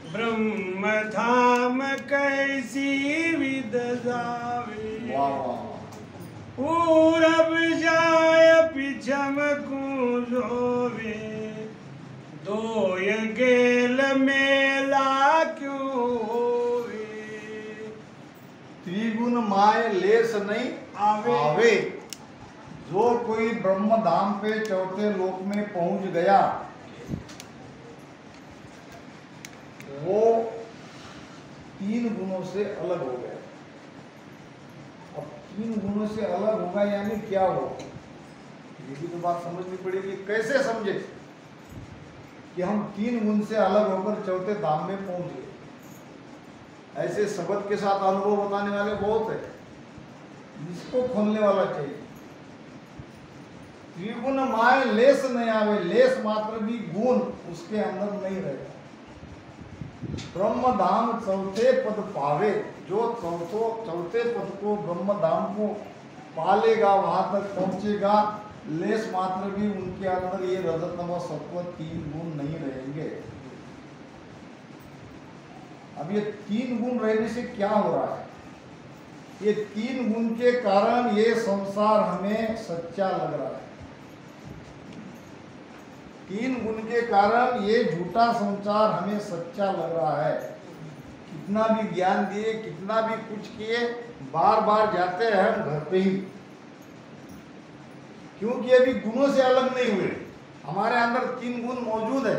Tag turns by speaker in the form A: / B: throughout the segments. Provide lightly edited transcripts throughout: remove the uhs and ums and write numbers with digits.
A: ब्रह्म धाम कैसी विद जावे। पूरब जाय पिछम कूजोवे, दोय गेल मेला क्यों होवे।
B: त्रिगुण माय लेस नहीं आवे। जो कोई ब्रह्म धाम पे चौथे लोक में पहुंच गया वो तीन गुणों से अलग हो गया। अब तीन गुणों से अलग होगा यानी क्या होगा, ये भी तो बात समझनी पड़ेगी। कैसे समझे कि हम तीन गुण से अलग होकर चौथे धाम में पहुंच गए। ऐसे शब्द के साथ अनुभव बताने वाले बहुत है, इसको खोलने वाला चाहिए। त्रिगुण माय लेस नहीं आवे, लेस मात्र भी गुण उसके अंदर नहीं रहेगा। ब्रह्म धाम चौथे पद पावे, जो चौथे पद को ब्रह्म धाम को पालेगा, वहां तक पहुंचेगा, लेस मात्र भी उनके अंदर ये रजतम सत्व तीन गुण नहीं रहेंगे। अब ये तीन गुण रहने से क्या हो रहा है, ये तीन गुण के कारण ये संसार हमें सच्चा लग रहा है। तीन गुण के कारण ये झूठा संसार हमें सच्चा लग रहा है। कितना भी ज्ञान दिए, कितना भी कुछ किए, बार बार जाते हैं हम घर पे ही, क्योंकि अभी गुणों से अलग नहीं हुए। हमारे अंदर तीन गुण मौजूद है।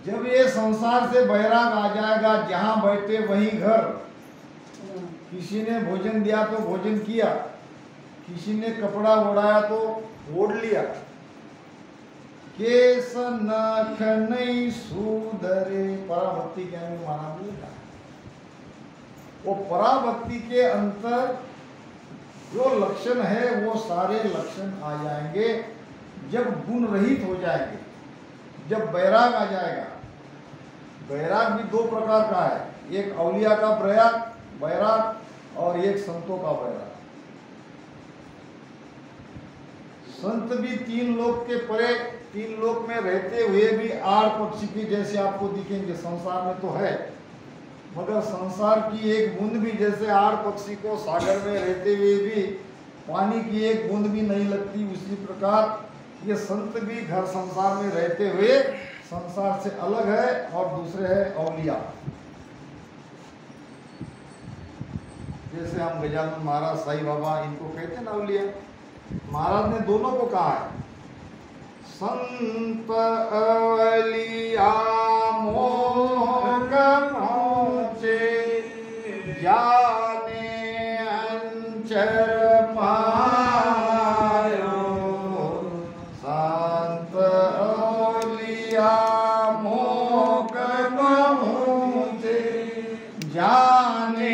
B: जब ये संसार से बैराग आ जाएगा, जहां बैठे वहीं घर, किसी ने भोजन दिया तो भोजन किया, किसी ने कपड़ा ओढ़ाया तो ओढ़ लिया। केस नख नहीं सुधरे, पराभक्ति क्या में माना मिलेगा। वो पराभक्ति के अंतर जो लक्षण है वो सारे लक्षण आ जाएंगे जब गुण रहित हो जाएंगे, जब बैराग आ जाएगा। बैराग भी दो प्रकार का है, एक औलिया का बैराग और एक संतों का बैराग। संत भी तीन लोक के परे, तीन लोक में रहते हुए भी आड़ पक्षी की जैसे आपको दिखेंगे। संसार में तो है, मगर संसार की एक बूंद भी, जैसे आड़ पक्षी को सागर में रहते हुए भी पानी की एक बूंद भी नहीं लगती, उसी प्रकार ये संत भी घर संसार में रहते हुए संसार से अलग है। और दूसरे है औलिया, जैसे हम गजानन महाराज, साईं बाबा, इनको कहते हैं ना औलिया। महाराज ने दोनों को कहा है, संत औलिया मोह पहुँचे, जाने अंचर मायो। संत औलिया मोह पहुँचे, जाने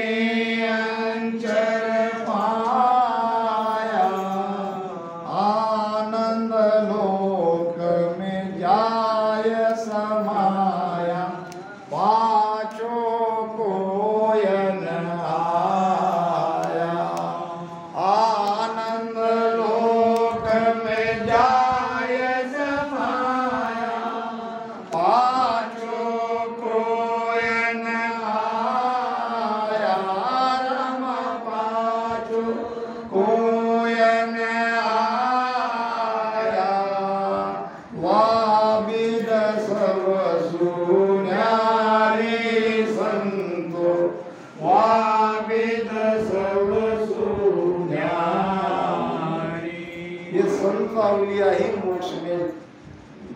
B: ही मोक्ष में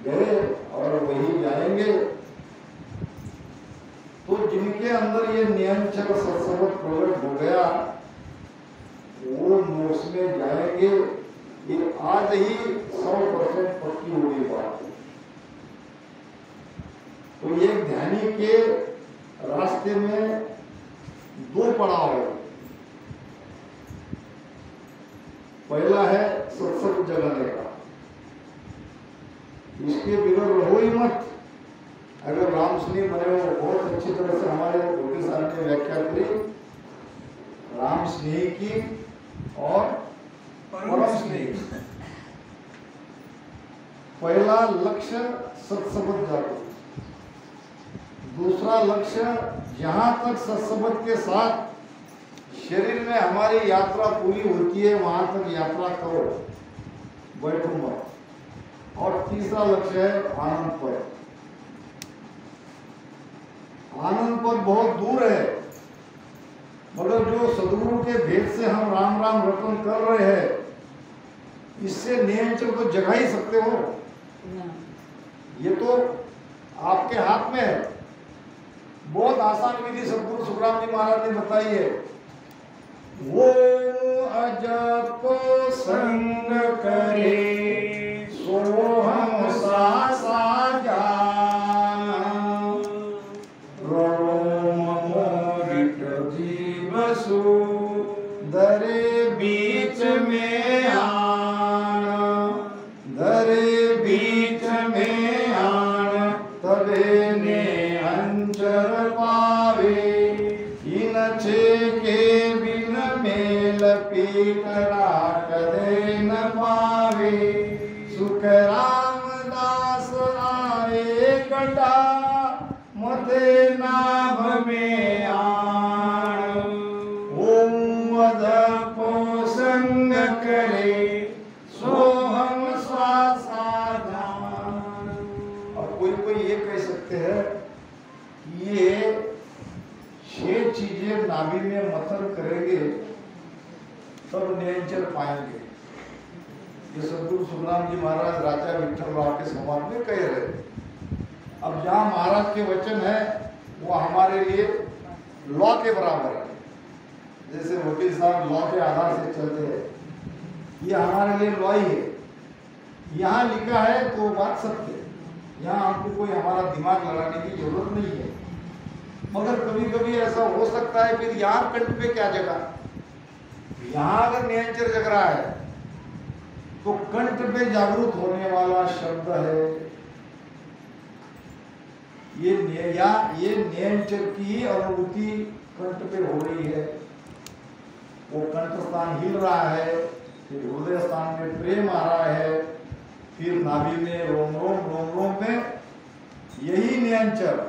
B: गए और वही जाएंगे। तो जिनके अंदर ये नियंचक सत्संग प्रकट हो गया वो मोक्ष में जाएंगे। ये आज ही 100% पक्की हो गई बात। तो ये ध्यानी के रास्ते में दो पड़ाव है। पहला है सत्संग जगाने का, इसके बिगड़ रहो ही मत। अगर राम स्नेह बने हो, बहुत अच्छी तरह से हमारे वकील साहब ने व्याख्या करी राम स्नेह की और परम स्नेह। पहला लक्ष्य सत्संग जागो, दूसरा लक्ष्य, जहाँ तक सत्संग के साथ शरीर में हमारी यात्रा पूरी होती है वहां तक यात्रा करो, बैठो मत। और तीसरा लक्ष्य है आनंद पद। आनंद पद बहुत दूर है, मगर जो सदगुरु के भेद से हम राम राम रटन कर रहे हैं, इससे नियंत्रण तो जगा ही सकते हो। ये तो आपके हाथ में है। बहुत आसान विधि सदगुरु सुखराम जी महाराज ने बताई है। वो अजब संग करे सो हम सा जान, रोम मोरिट जीव सु दरे बीच में आन, दरे बीच में आन, तबे ने अंचर पावे, इन छे के पीटरा कदे न पावे, सुख रामदास आए कटा, मते नाभ में आण, ओम अदपो संग करे सो हम स्वासा जान। और कोई ये कह सकते हैं कि ये 6 चीजें नाभि में मंथन करेंगे तब नियंत्रण पाएंगे। ये सदगुरु सुखराम जी महाराज राजा विठल राव के संवाद में कह रहे। अब जहाँ महाराज के वचन है वो हमारे लिए लॉ के बराबर है। जैसे वकील साहब लॉ के आधार से चलते हैं, ये हमारे लिए लॉ ही है। यहाँ लिखा है तो बात सत्य है, यहाँ हमको कोई हमारा दिमाग लगाने की जरूरत नहीं है। मगर कभी कभी ऐसा हो सकता है फिर यहाँ कंठ पे क्या जगह, यहां अगर नियंत्रण जग रहा है तो कंठ पे जागरूक होने वाला शब्द है ये नियंत्रण की अनुभूति कंठ पे हो रही है। वो कंठ स्थान हिल रहा है, फिर हृदय स्थान में प्रेम आ रहा है, फिर नाभि में रोम रोम में यही नियंत्रण।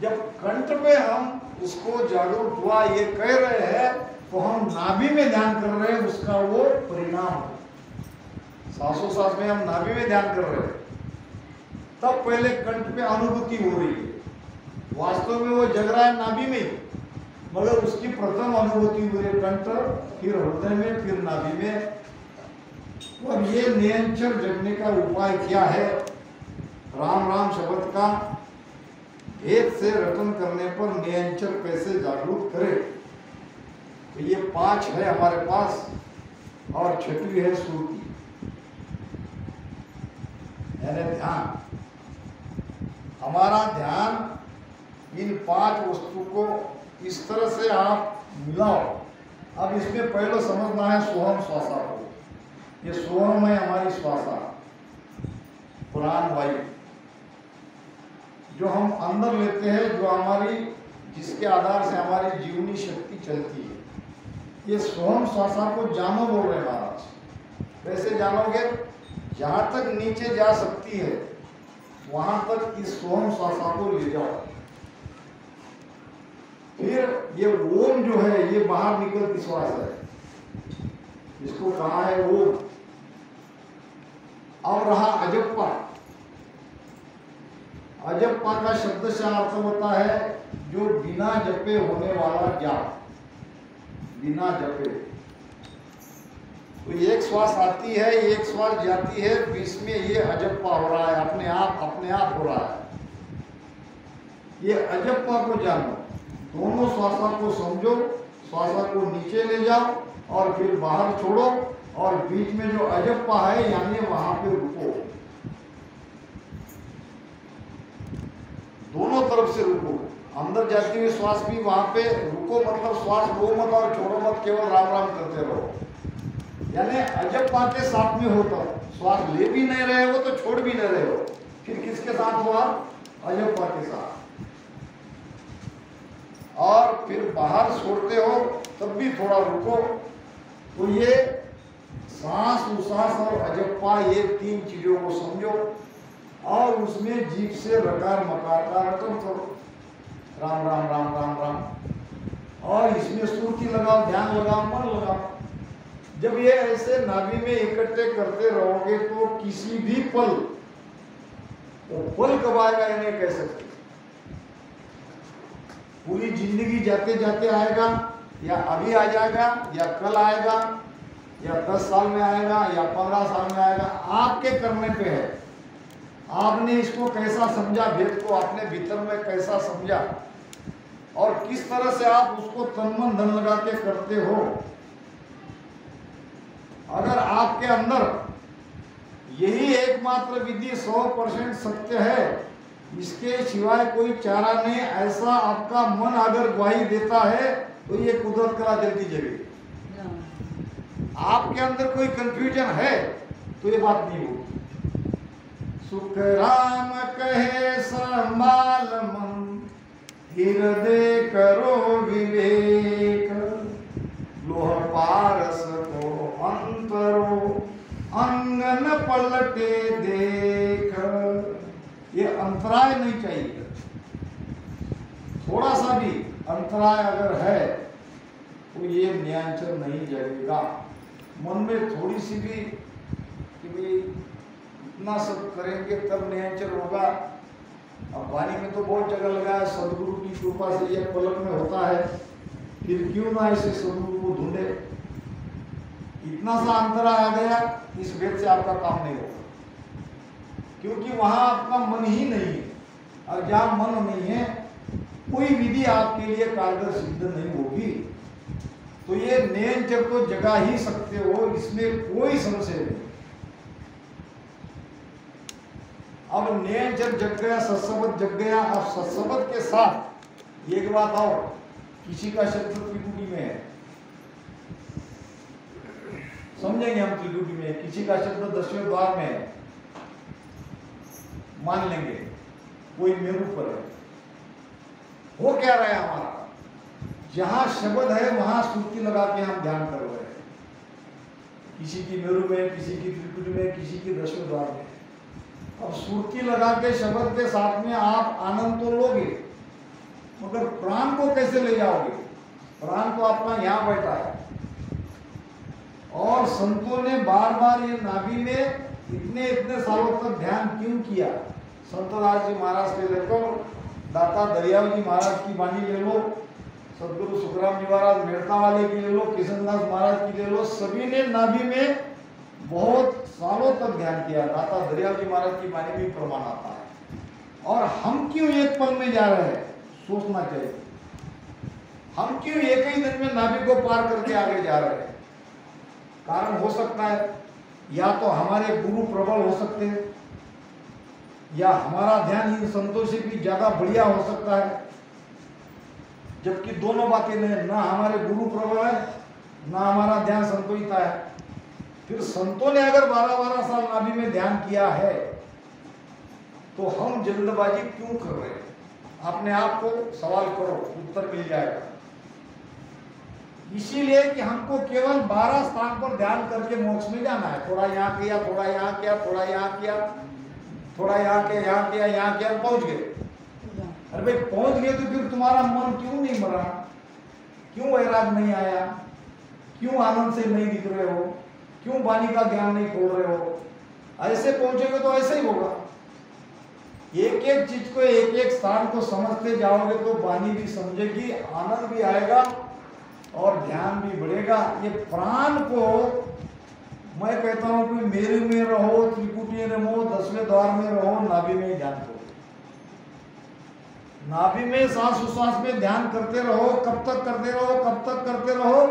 B: जब कंठ पे हम उसको जागरूक हुआ ये कह रहे हैं तो हम नाभि में ध्यान कर रहे हैं, उसका वो परिणाम। सांसों में हम नाभि में ध्यान कर रहे हैं, तब पहले कंठ पे अनुभूति हो रही है। वास्तव में वो जग रहा है नाभि में, मगर उसकी प्रथम अनुभूति हुई है कंठ, फिर हृदय में, फिर नाभि में। तो अब ये नियंत्रण जगने का उपाय क्या है? राम राम शब्द का भेद से रटन करने पर नियंत्रण कैसे जागरूक करे? तो ये 5 है हमारे पास, और 6वीं है श्रुति, यानी ध्यान। हमारा ध्यान इन 5 वस्तु को इस तरह से आप मिलाओ। अब इसमें पहले समझना है सोहम श्वासा को। ये सोहम है हमारी श्वासा, प्राण वायु जो हम अंदर लेते हैं, जो हमारी जिसके आधार से हमारी जीवनी शक्ति चलती है। ये सोहम श्वासा को जानो बोल रहे महाराज। कैसे जानोगे? जहां तक नीचे जा सकती है वहां तक इस सोहम श्वासा को ले जाओ। फिर ये ओम जो है ये बाहर निकलती श्वास है, इसको कहा है ओम। और रहा अजप्पा। अजप्पा का शब्द से अर्थ होता है जो बिना जपे होने वाला जाप, बिना जपे। तो एक श्वास आती है, एक श्वास जाती है, बीच में ये अजप्पा हो रहा है, अपने आप हो रहा है। ये अजप्पा को जानो, दोनों श्वासा को समझो, श्वासा को नीचे ले जाओ और फिर बाहर छोड़ो, और बीच में जो अजप्पा है यानी वहां पे रुको, दोनों तरफ से रुको। अंदर जाती हुई श्वास भी वहां पे रुको, मतलब श्वास लो मत और छोड़ो मत, केवल राम राम करते रहो। यानी अजप्पा के साथ में होता, श्वास ले भी नहीं रहे हो तो छोड़ भी नहीं रहे हो, फिर किसके साथ हुआ? अजप्पा के साथ। और फिर बाहर छोड़ते हो तब भी थोड़ा रुको। तो ये सांस, उसास और अजप्पा, ये 3 चीजों को समझो और उसमें जीभ से रकार मकार का रटन करो। राम राम राम राम राम, और इसमें सुर्ती लगाओ, ध्यान लगाओ, मन लगाओ। जब ये ऐसे नाभि में इकट्ठे करते रहोगे तो किसी भी पल, वो पल कब आएगा ये नहीं कह सकते। पूरी जिंदगी जाते जाते आएगा, या अभी आ जाएगा, या कल आएगा, या 10 साल में आएगा, या 15 साल में आएगा, आपके करने पे है। आपने इसको कैसा समझा, भेद को आपने भीतर में कैसा समझा, और किस तरह से आप उसको तन मन धन लगा के करते हो। अगर आपके अंदर यही एकमात्र विधि 100% सत्य है, इसके सिवाय कोई चारा नहीं, ऐसा आपका मन अगर ग्वाही देता है तो ये कुदरत कला जल्दी जगेगी। आपके अंदर कोई कंफ्यूजन है तो ये बात नहीं होगी। सुख राम कहे संभाल मन, हृदय करो विवेक, लोह पारस को अंतरो, अंगन पलटे देख। ये अंतराय नहीं चाहिए। थोड़ा सा भी अंतराय अगर है तो ये न्यायचर नहीं जगेगा। मन में थोड़ी सी भी कि भाई इतना सब करेंगे तब न्यायचर होगा। अब वाणी में तो बहुत जगह लगा है, सदगुरु की कृपा से ये पलक में होता है, फिर क्यों ना इसे सदगुरु को ढूंढे। इतना सा अंतरा आ गया, इस भेद से आपका काम नहीं होगा, क्योंकि वहां आपका मन ही नहीं है। और जहां मन नहीं है कोई विधि आपके लिए कारगर सिद्ध नहीं होगी। तो ये नैन जब तो जगा ही सकते हो, इसमें कोई संशय नहीं। अब नैन जब जग गया, सत्सबद जग गया। अब सत्सबद के साथ एक बात और, किसी का शब्द त्रिपुटी में है, समझेंगे हम त्रिपुटी में, किसी का शब्द 10वें द्वार में है, मान लेंगे कोई मेरू पर है। वो क्या रहा है हमारा, जहां शब्द है वहां सुर्ती लगा के हम ध्यान कर रहे हैं। किसी की मेरू में, किसी की त्रिपुटी में, किसी की 10वें द्वार में। अब सुर्ती लगा के शब्द के साथ में आप आनंद तो लोगे, मगर प्राण को कैसे ले जाओगे? प्राण तो आपका यहाँ बैठा है। और संतों ने बार बार ये नाभि में इतने सालों तक ध्यान क्यों किया? संतदास जी महाराज से लेकर दाता दरियाव जी महाराज की वाणी ले लो, सदगुरु सुखराम जी महाराज मेड़ता वाले की ले लो, किशनदास महाराज की ले लो, सभी ने नाभि में बहुत सालों तक ध्यान किया। दाता दरियाव जी महाराज की वाणी भी प्रमाण आता है। और हम क्यों एक पल में जा रहे हैं, सोचना चाहिए। हम क्यों एक ही दिन में नाभि को पार करके आगे जा रहे हैं? कारण हो सकता है या तो हमारे गुरु प्रबल हो सकते हैं, या हमारा ध्यान इन संतों से भी ज्यादा बढ़िया हो सकता है। जबकि दोनों बातें नहीं, ना हमारे गुरु प्रबल है, ना हमारा ध्यान संतोषिता है। फिर संतों ने अगर 12-12 साल नाभि में ध्यान किया है तो हम जल्दबाजी क्यों कर रहे हैं? अपने आप को सवाल करो, उत्तर मिल जाएगा। इसीलिए कि हमको केवल 12 स्थान पर ध्यान करके मोक्ष में जाना है। थोड़ा यहाँ किया, थोड़ा यहाँ किया, थोड़ा यहाँ किया, थोड़ा यहाँ किया, यहाँ किया, यहाँ किया, पहुंच गए। अरे भाई पहुंच गए तो फिर तुम्हारा मन क्यों नहीं मरा? क्यों वैराग नहीं आया? क्यों आनंद से नहीं दिख रहे हो? क्यों वाणी का ज्ञान नहीं खोल रहे हो? ऐसे पहुंचेगे तो ऐसे ही होगा। एक एक चीज को, एक एक स्थान को समझते जाओगे तो वाणी भी समझेगी, आनंद भी आएगा और ध्यान भी बढ़ेगा। ये प्राण को मैं कहता हूं कि मेरे में रहो, त्रिपुटी में रहो, 10वें द्वार में रहो, नाभि में ध्यान करो। नाभि में सांस उश्वास में ध्यान करते रहो। कब तक करते रहो? कब तक करते रहो?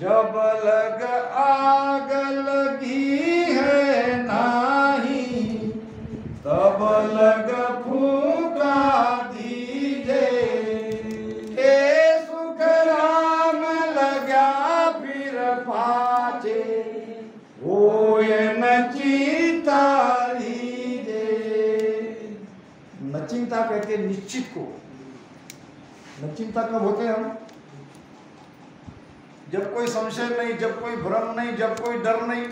B: जब लग आग लगी है नाही, तब लग फूका दीजे। हे सुख राम लगा फिर पाचे, ओए नचिंता लीजे। नचिंता कहते हैं निश्चित को। नचिंता कब होते हैं हम? जब कोई संशय नहीं, जब कोई भ्रम नहीं, जब कोई डर नहीं,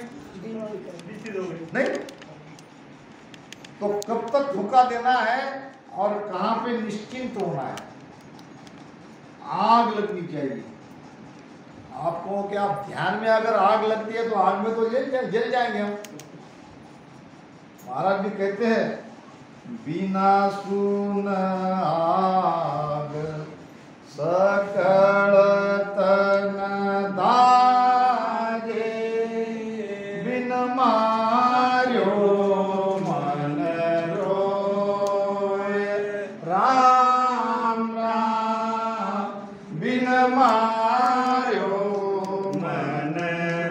B: नहीं तो कब तक फूका देना है और कहाँ पे निश्चिंत होना है। आग लगनी चाहिए। आप कहो कि आप ध्यान में अगर आग लगती है तो आग में तो जल जाएंगे हम। महाराज भी कहते हैं बिना सुन आग सकल तन दागे, बिन मार्यो मन रोए, राम राम बिन मार्यो मन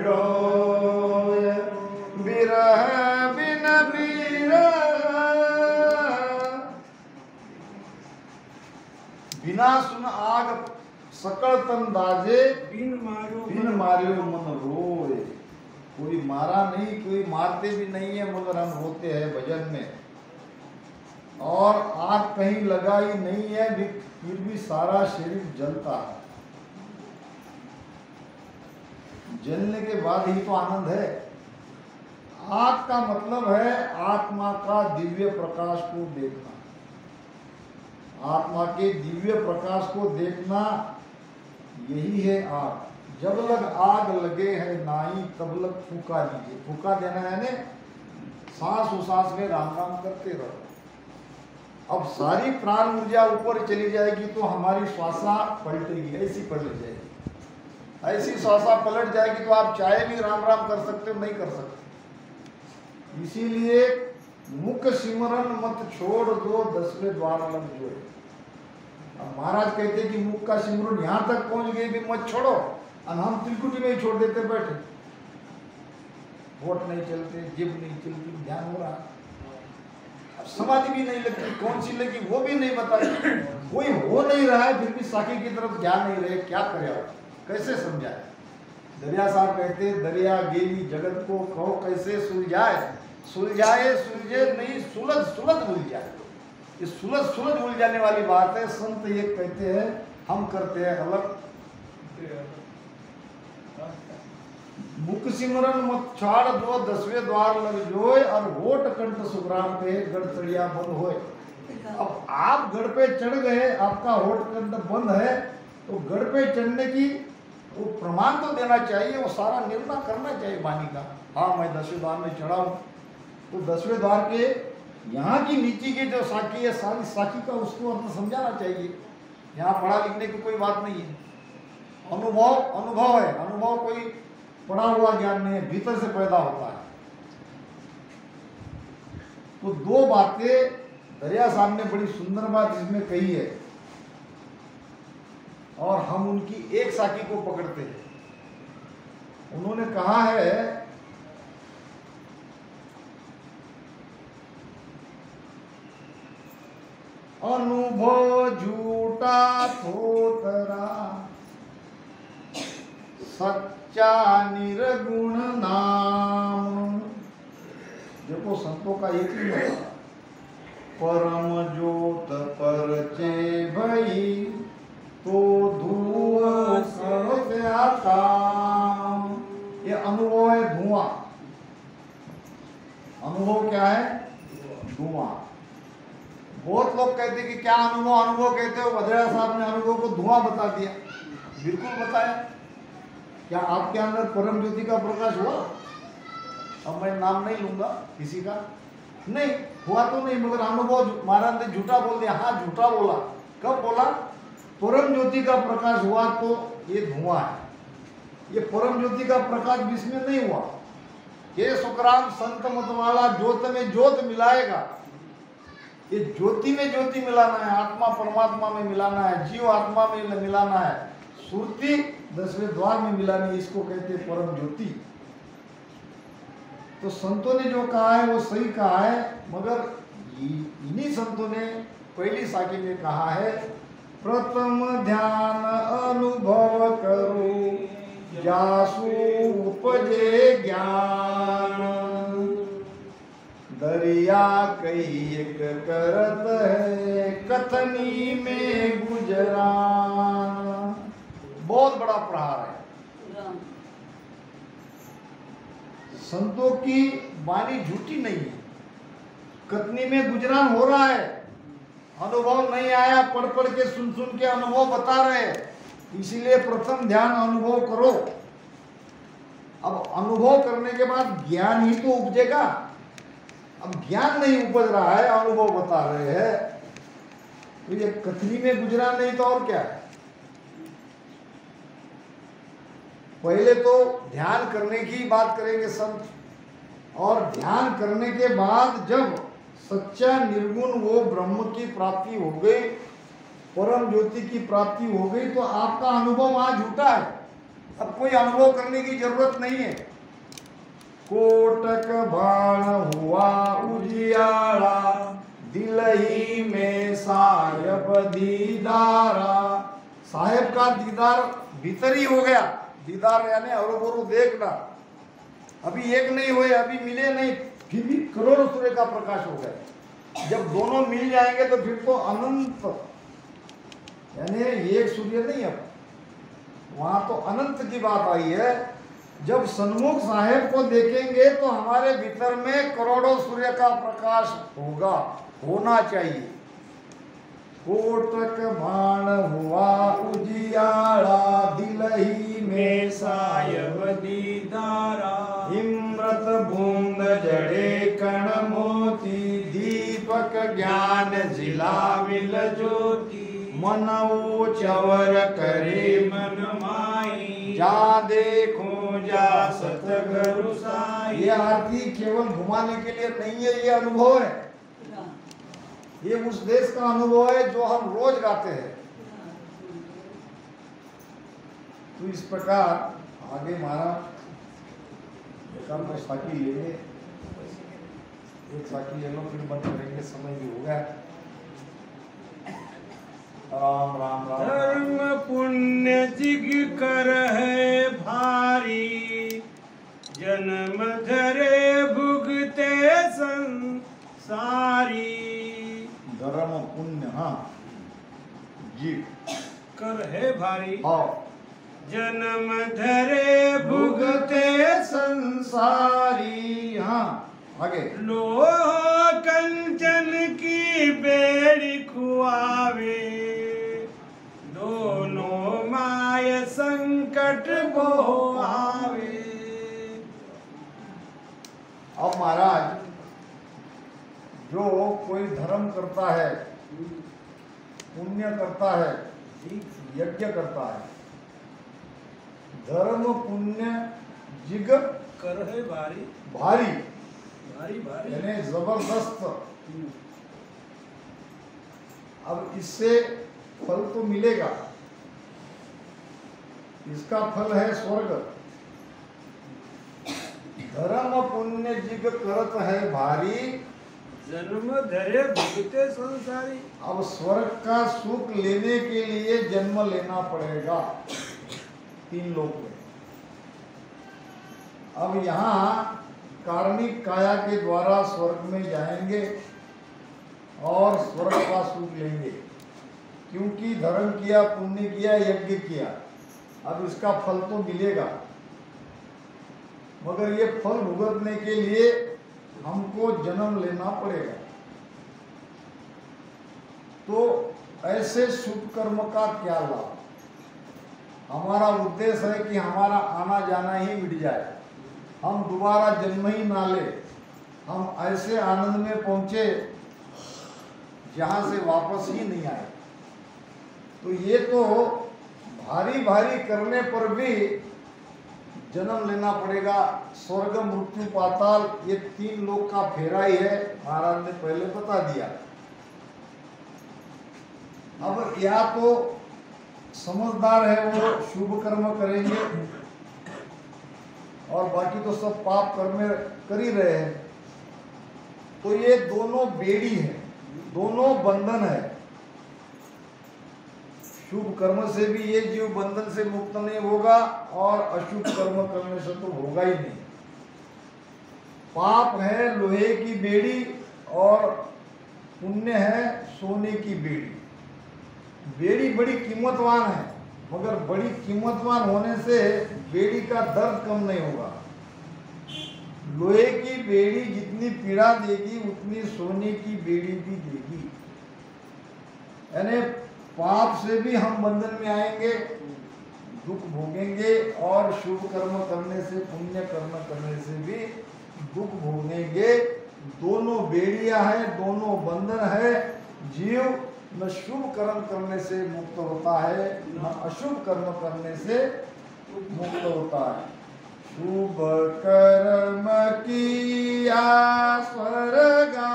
B: रोए, बिरह बिन बिना सुन आग सकल तन दाजे,
A: बिन
B: मार्यो मन रोए। कोई मारा नहीं, कोई मारते भी नहीं है, मगर हम रोते हैं भजन में। और आग कहीं लगाई नहीं है, फिर भी सारा शरीर जलता है। जलने के बाद ही तो आनंद है। आग का मतलब है आत्मा का दिव्य प्रकाश को देखना। आत्मा के दिव्य प्रकाश को देखना, यही है आग। जब लग आग लगे है नाई, तब लग फूका दीजिए। फूका देना है ने सांस उसास में राम राम करते रहो। अब सारी प्राण ऊर्जा ऊपर चली जाएगी तो हमारी श्वासा पलटेगी, ऐसी पलट जाएगी। ऐसी श्वासा पलट जाएगी तो आप चाहे भी राम राम कर सकते हो, नहीं कर सकते। इसीलिए मुख सिमरन मत छोड़ दो, 10वें द्वार लग जो। महाराज कहते कि मुख का सिमरन यहां तक पहुंच गए भी मत छोड़ो, और हम तिलकुटी में ही छोड़ देते बैठे। होठ नहीं चलते, जिभ नहीं चलती, ध्यान हो रहा, अब समाधि भी नहीं लगती। कौन सी लगी वो भी नहीं बताई। कोई हो नहीं रहा है, फिर भी साकी की तरफ ध्यान नहीं रहे, क्या करे, कैसे समझाए। दरिया साहब कहते दरिया गेली जगत को कहो कैसे सुलझाए। सुलझाए सुलझे नहीं, सुलझ सुलझ उलझाए। ये सुलझ सुलझ उलझाने वाली बात है। संत ये कहते हैं, हम करते हैं अलग। मुख सिमरन मत छाड़ दो, 10वें द्वार लग जोय, और होठ कंठ सुग्राम पे गढ़ चढ़िया बंद होए। अब आप गढ़ पे चढ़ गए, आपका होठ कंठ बंद है, तो गढ़ पे चढ़ने की वो प्रमाण तो देना चाहिए, वो सारा निर्णय करना चाहिए वाणी का। हाँ मैं 10वें द्वार में चढ़ा हूँ, तो 10वें द्वार के यहाँ की नीचे की जो साखी है, सारी साखी का उसको अर्थ समझाना चाहिए। यहाँ पढ़ा लिखने की कोई बात नहीं है। अनुभव है। अनुभव कोई पढ़ा हुआ ज्ञान नहीं है, भीतर से पैदा होता है। तो दो बातें दरिया साहब ने बड़ी सुंदर बात इसमें कही है, और हम उनकी एक साखी को पकड़ते हैं। उन्होंने कहा है अनुभव झूठा थोतरा, सच्चा निर्गुण नाम। देखो संतों का एक ही है, परम जोत परचे भई, तो धुआं सब काम। ये अनुभव है धुआं। अनुभव क्या है? धुआं। बहुत लोग कहते कि क्या अनुभव कहते हो। भद्रा साहब ने अनुभव को धुआं बता दिया। बिल्कुल बताया। क्या आपके अंदर परम ज्योति का प्रकाश हुआ? अब मैं नाम नहीं लूंगा किसी का, नहीं हुआ तो नहीं, मगर अनुभव महाराज ने झूठा बोल दिया। हाँ झूठा बोला। कब बोला? परम ज्योति का प्रकाश हुआ तो ये धुआं है। ये परम ज्योति का प्रकाश विश्व में नहीं हुआ। ये सुखराम संत मतवाला ज्योत में ज्योत मिलाएगा। ये ज्योति में ज्योति मिलाना है, आत्मा परमात्मा में मिलाना है, जीव आत्मा में मिलाना है, सुरती 10वें द्वार में मिलानी, इसको कहते हैं परम ज्योति। तो संतों ने जो कहा है वो सही कहा है, मगर इन्हीं संतों ने पहली साखी में कहा है प्रथम ध्यान अनुभव करो, जासु उपजे ज्ञान, दरिया कई एक करत है, कथनी में गुजरान। बहुत बड़ा प्रहार है। संतों की वाणी झूठी नहीं है। कथनी में गुजरान हो रहा है। अनुभव नहीं आया, पढ़ पढ़ के सुन सुन के अनुभव बता रहे हैं, इसीलिए प्रथम ध्यान अनुभव करो। अब अनुभव करने के बाद ज्ञान ही तो उपजेगा। अब ज्ञान नहीं उपज रहा है, अनुभव बता रहे हैं, तो ये कथनी में गुजरा नहीं तो और क्या है। पहले तो ध्यान करने की बात करेंगे संत, और ध्यान करने के बाद जब सच्चा निर्गुण वो ब्रह्म की प्राप्ति हो गई, परम ज्योति की प्राप्ति हो गई, तो आपका अनुभव वहां झूठा है। अब कोई अनुभव करने की जरूरत नहीं है। कोटक बाण हुआ उजियारा, दिल ही में साहेब दीदारा। साहेब का दीदार भीतर ही हो गया। दीदार यानी अरूबरू देखना। अभी एक नहीं हुए, अभी मिले नहीं, फिर भी करोड़ों सूर्य का प्रकाश हो गया। जब दोनों मिल जाएंगे तो फिर तो अनंत, यानी एक सूर्य नहीं, अब वहां तो अनंत की बात आई है। जब सन्मुख साहेब को देखेंगे तो हमारे भीतर में करोड़ों सूर्य का प्रकाश होगा, होना चाहिए। कोटक बाण हुआ उजियारा, दिल ही में सायब दीदारा। इमृत बूंद जड़े कण मोती, दीपक ज्ञान जिला विल ज्योति। मनऊ चवर करे मन माई, जा देखो जा सतगुरु साई। ये आरती केवल घुमाने के लिए नहीं है, ये अनुभव है। ये उस देश का अनुभव है जो हम रोज गाते हैं। तो इस प्रकार आगे महाराज एक तो साकी लेंगे, एक साकी ले लो, फिर बंद करेंगे, समय भी हो गया। राम राम राम।
A: धर्म पुण्य जिग कर है भारी, जन्म धरे भुगते संसारी।
B: धर्म पुण्य, हाँ जी,
A: कर है भारी,
B: हाँ,
A: जन्म धरे भुगते
B: संसारी, हाँ आगे।
A: लोह कंचन की बेड़ी खुआवे, दोनों माय संकट बोआवे।
B: अब महाराज जो कोई धर्म करता है, पुण्य करता है, यज्ञ करता है, धर्म पुण्य जिग
A: कर है भारी,
B: भारी
A: भारी भारी,
B: यानी जबरदस्त। अब इससे फल तो मिलेगा, इसका फल है स्वर्ग। धर्म पुण्य जिग करत है भारी,
A: जन्म धरे भुगते संसारी।
B: अब स्वर्ग का सुख लेने के लिए जन्म लेना पड़ेगा 3 लोक में। अब यहाँ कार्मिक काया के द्वारा स्वर्ग में जाएंगे और स्वर्ग का सुख लेंगे, क्योंकि धर्म किया, पुण्य किया, यज्ञ किया। अब इसका फल तो मिलेगा, मगर ये फल भुगतने के लिए हमको जन्म लेना पड़ेगा। तो ऐसे शुभ कर्म का क्या लाभ? हमारा उद्देश्य है कि हमारा आना जाना ही मिट जाए, हम दोबारा जन्म ही ना ले, हम ऐसे आनंद में पहुंचे जहां से वापस ही नहीं आए। तो ये तो भारी भारी करने पर भी जन्म लेना पड़ेगा। स्वर्ग, मृत्यु, पाताल, ये 3 लोक का फेरा ही है, महाराज ने पहले बता दिया। अब या तो समझदार है वो शुभ कर्म करेंगे और बाकी तो सब पाप कर्म कर ही रहे हैं। तो ये दोनों बेड़ी है, दोनों बंधन है। शुभ कर्म से भी ये जीव बंधन से मुक्त नहीं होगा और अशुभ कर्म करने से तो होगा ही नहीं। पाप है लोहे की बेड़ी और पुण्य है सोने की बेड़ी। बेड़ी बड़ी कीमतवान है, मगर बड़ी कीमतवान होने से बेड़ी का दर्द कम नहीं होगा। लोहे की बेड़ी जितनी पीड़ा देगी उतनी सोने की बेड़ी भी देगी। यानी पाप से भी हम बंधन में आएंगे, दुख भोगेंगे, और शुभ कर्म करने से, पुण्य कर्म करने से भी दुख भोगेंगे। दोनों बेड़िया है, दोनों बंधन है। जीव न शुभ कर्म करने से मुक्त होता है, न अशुभ कर्म करने से मुक्त होता है। शुभ कर्म किया स्वर्गा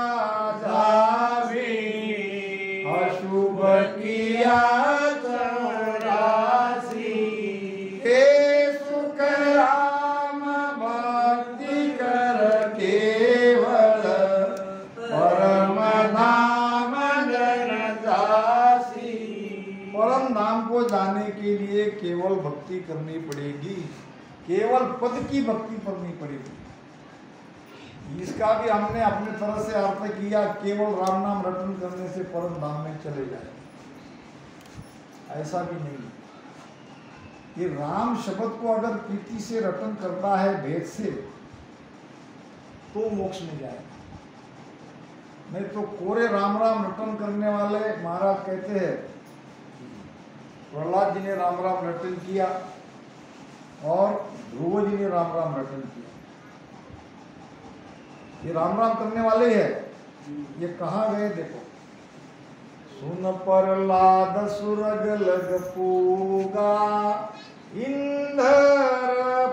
B: जावे, अशुभ किया चौरासी। हे सुख राम भक्ति कर केवल, परम धाम जन जासी। परम धाम को जाने के लिए केवल भक्ति करनी पड़ेगी, केवल पद की भक्ति करनी पड़ेगी। इसका भी हमने अपने तरह से अर्थ किया, केवल राम नाम रटन करने से परम धाम में चले जाए, ऐसा भी नहीं। ये राम शब्द को अगर प्रीति से रटन करता है भेद से, तो मोक्ष में जाएगा। नहीं तो कोरे राम राम रटन करने वाले, महाराज कहते हैं प्रहलाद जी ने राम राम रटन किया और ध्रुव जी ने राम राम रटन किया। ये राम राम करने वाले हैं। ये कहाँ गए देखो। सुन प्रहलाद सुरग लग पूगा, इंद्र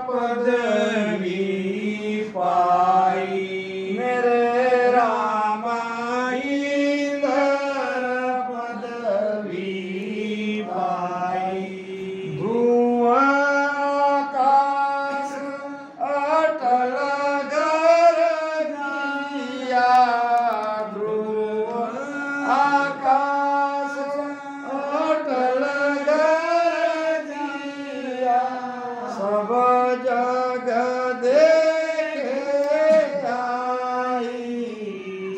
B: पदवी पाई। मेरे राम इंद्र पदवी पाई। ध्रुव आकाश अटल घर दिया, ध्रुव आकाश अटल घर दिया। सब जग देखे आई,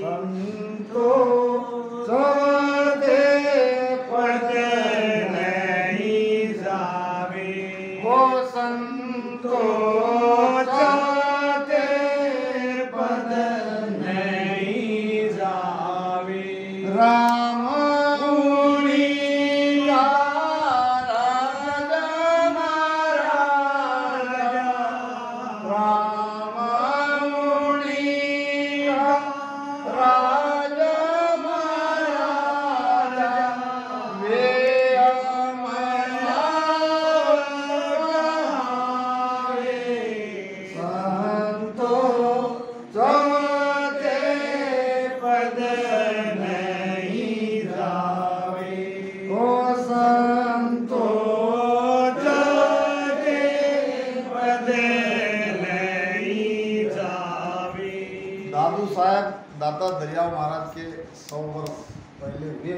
B: संतो सब दे पद नहीं जावे। वो संतो जाते पद नहीं जावे। राम गुणी का राजा महाराजा, राम गुणी का राजा महाराजा। वे संतो जाते पद नहीं जावे। ओ संतो जाते पद नहीं जावे। दादू साहब दाता दरिया महाराज के 100 वर्ष पहले हुए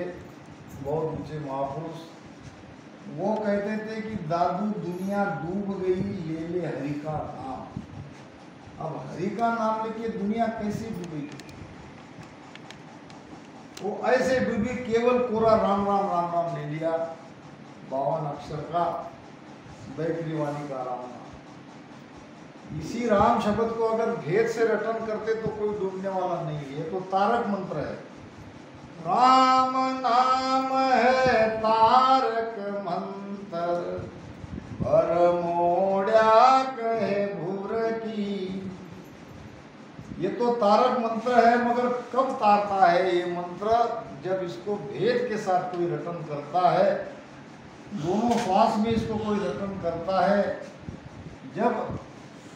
B: बहुत ऊंचे महापुरुष। वो कहते थे कि दादू दुनिया डूब गई, ले ले हरि का नाम। अब हरि का नाम लेके दुनिया कैसे डूबेगी? वो ऐसे डूबी, केवल पूरा राम राम राम राम ले लिया, 52 अक्षर का बैकरी वाणी का राम नाम। इसी राम शब्द को अगर भेद से रटन करते तो कोई डूबने वाला नहीं है। ये तो तारक मंत्र है। राम नाम है तारक मंत्र, पर मोड़ा कहे भूर की। ये तो तारक मंत्र है, मगर कब तारता है ये मंत्र? जब इसको भेद के साथ कोई रटन करता है, दोनों श्वास में इसको कोई रटन करता है, जब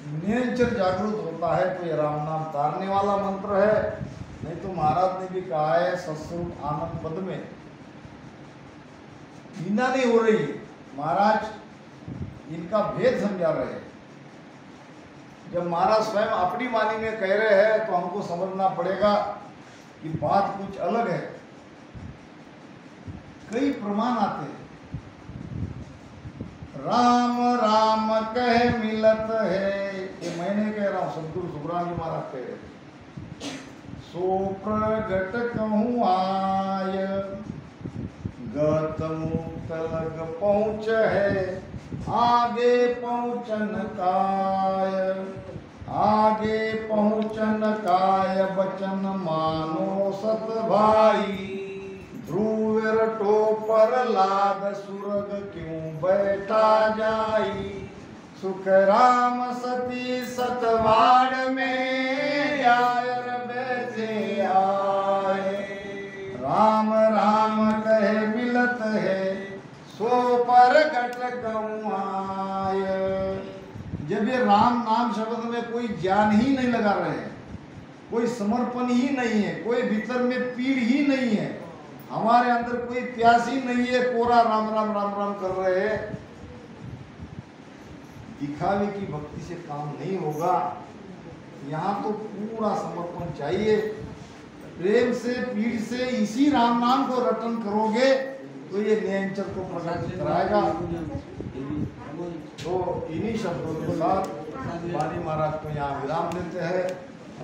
B: निरंतर जागृत होता है, तो ये राम नाम तारने वाला मंत्र है। नहीं तो महाराज ने भी कहा है सत्स्वरूप आनंद पद में मीना नहीं हो रही। महाराज इनका भेद समझा रहे हैं। जब महाराज स्वयं अपनी वाणी में कह रहे हैं तो हमको समझना पड़ेगा कि बात कुछ अलग है। कई प्रमाण आते हैं। राम राम कह मिलत है, ये मैंने कह रहा हूं, सदगुरु सुखराम जी महाराज कह रहे हैं। सो प्रगट कहूँ आय, गत मुक्त लग पहुँच है, आगे पहुँचन काय। आगे पहुँचन काय बचन मानो सत भाई, ध्रुव रटो प्रहलाद सुरग क्यों बैठा जाई, सुख राम सती सतवाड़ में आयर बैठे आए। राम राम कहे मिलत है, सो परगट गंवाय। जब ये राम नाम शब्द में कोई ज्ञान ही नहीं लगा रहे हैं, कोई समर्पण ही नहीं है, कोई भीतर में पीड़ ही नहीं है, हमारे अंदर कोई प्यास ही नहीं है, कोरा राम राम राम राम कर रहे हैं, दिखावे की भक्ति से काम नहीं होगा। यहाँ तो पूरा समर्पण चाहिए, प्रेम से पीड़ से इसी राम नाम को रटन करोगे तो ये नियंचर को प्रकट कराएगा। तो इन्हीं शब्दों के साथ वाणी महाराज को यहाँ विराम देते हैं।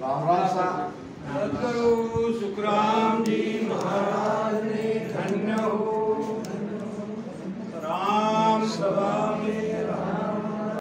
B: राम राम सा।
A: सद्गुरु सुखराम जी महाराज ने